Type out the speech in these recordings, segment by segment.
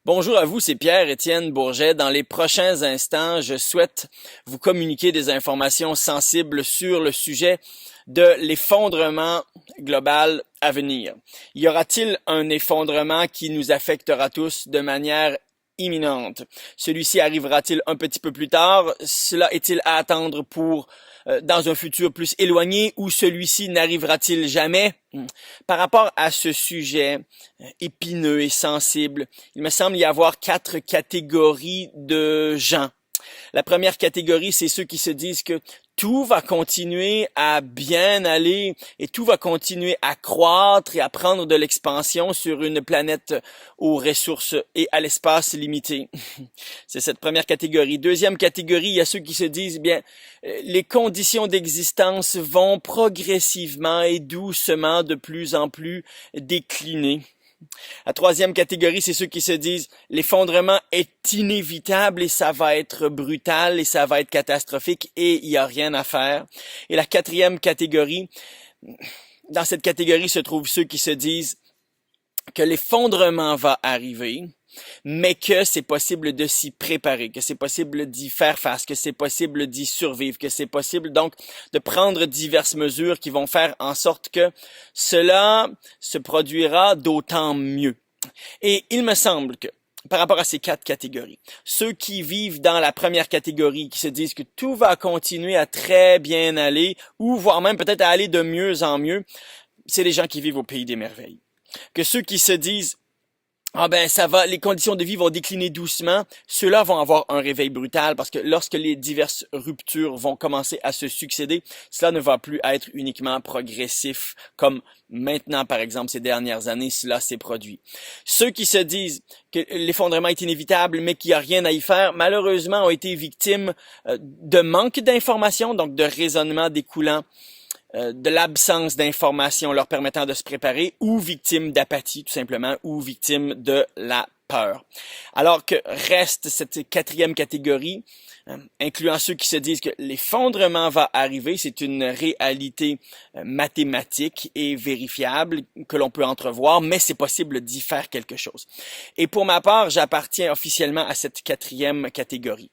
Bonjour à vous, c'est Pierre-Étienne Bourget. Dans les prochains instants, je souhaite vous communiquer des informations sensibles sur le sujet de l'effondrement global à venir. Y aura-t-il un effondrement qui nous affectera tous de manière imminente? Celui-ci arrivera-t-il un petit peu plus tard? Cela est-il à attendre pour dans un futur plus éloigné ou celui-ci n'arrivera-t-il jamais? Par rapport à ce sujet épineux et sensible, il me semble y avoir 4 catégories de gens. La première catégorie, c'est ceux qui se disent que tout va continuer à bien aller et tout va continuer à croître et à prendre de l'expansion sur une planète aux ressources et à l'espace limité. C'est cette première catégorie. Deuxième catégorie, il y a ceux qui se disent, bien, les conditions d'existence vont progressivement et doucement de plus en plus décliner. La troisième catégorie, c'est ceux qui se disent l'effondrement est inévitable et ça va être brutal et ça va être catastrophique et il n'y a rien à faire. Et la quatrième catégorie, dans cette catégorie se trouvent ceux qui se disent que l'effondrement va arriver, mais que c'est possible de s'y préparer, que c'est possible d'y faire face, que c'est possible d'y survivre, que c'est possible donc de prendre diverses mesures qui vont faire en sorte que cela se produira d'autant mieux. Et il me semble que par rapport à ces 4 catégories, ceux qui vivent dans la première catégorie, qui se disent que tout va continuer à très bien aller, ou voire même peut-être à aller de mieux en mieux, c'est les gens qui vivent au pays des merveilles. Que ceux qui se disent ah ben ça va, les conditions de vie vont décliner doucement. Ceux-là vont avoir un réveil brutal parce que lorsque les diverses ruptures vont commencer à se succéder, cela ne va plus être uniquement progressif comme maintenant par exemple ces dernières années cela s'est produit. Ceux qui se disent que l'effondrement est inévitable mais qu'il n'y a rien à y faire, malheureusement ont été victimes de manque d'informations, donc de raisonnement découlant de l'absence d'informations leur permettant de se préparer, ou victimes d'apathie tout simplement, ou victimes de la peur. Alors que reste cette quatrième catégorie, incluant ceux qui se disent que l'effondrement va arriver, c'est une réalité mathématique et vérifiable que l'on peut entrevoir, mais c'est possible d'y faire quelque chose. Et pour ma part, j'appartiens officiellement à cette quatrième catégorie.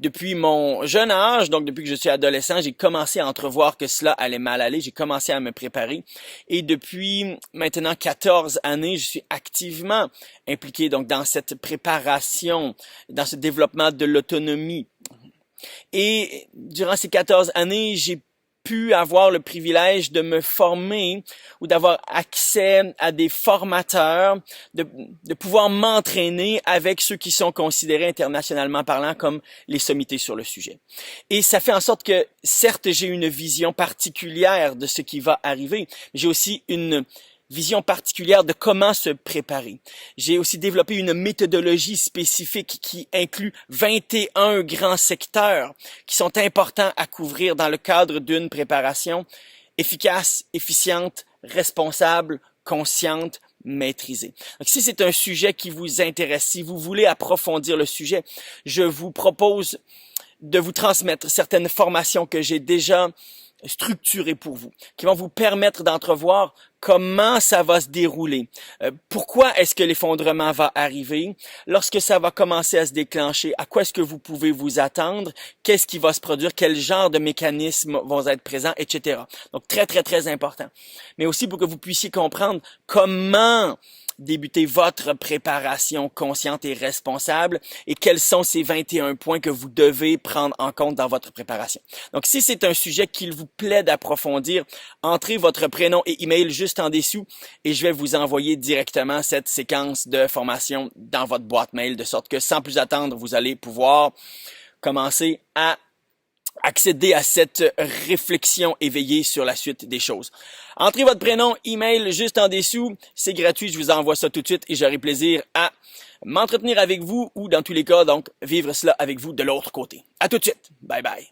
Depuis mon jeune âge, donc depuis que je suis adolescent, j'ai commencé à entrevoir que cela allait mal aller, j'ai commencé à me préparer et depuis maintenant 14 années, je suis activement impliqué donc dans cette préparation, dans ce développement de l'autonomie. Et durant ces 14 années, j'ai pu avoir le privilège de me former ou d'avoir accès à des formateurs, de pouvoir m'entraîner avec ceux qui sont considérés internationalement parlant comme les sommités sur le sujet. Et ça fait en sorte que, certes, j'ai une vision particulière de ce qui va arriver, mais j'ai aussi une vision particulière de comment se préparer. J'ai aussi développé une méthodologie spécifique qui inclut 21 grands secteurs qui sont importants à couvrir dans le cadre d'une préparation efficace, efficiente, responsable, consciente, maîtrisée. Donc, si c'est un sujet qui vous intéresse, si vous voulez approfondir le sujet, je vous propose de vous transmettre certaines formations que j'ai déjà structurées pour vous, qui vont vous permettre d'entrevoir comment ça va se dérouler. Pourquoi est-ce que l'effondrement va arriver? Lorsque ça va commencer à se déclencher, à quoi est-ce que vous pouvez vous attendre? Qu'est-ce qui va se produire? Quel genre de mécanismes vont être présents, etc. Donc, très, très, très important. Mais aussi pour que vous puissiez comprendre comment débuter votre préparation consciente et responsable et quels sont ces 21 points que vous devez prendre en compte dans votre préparation. Donc, si c'est un sujet qu'il vous plaît d'approfondir, entrez votre prénom et email juste en dessous et je vais vous envoyer directement cette séquence de formation dans votre boîte mail de sorte que sans plus attendre, vous allez pouvoir commencer à accéder à cette réflexion éveillée sur la suite des choses. Entrez votre prénom, email juste en dessous, c'est gratuit, je vous envoie ça tout de suite et j'aurai plaisir à m'entretenir avec vous ou dans tous les cas, donc vivre cela avec vous de l'autre côté. À tout de suite, bye bye.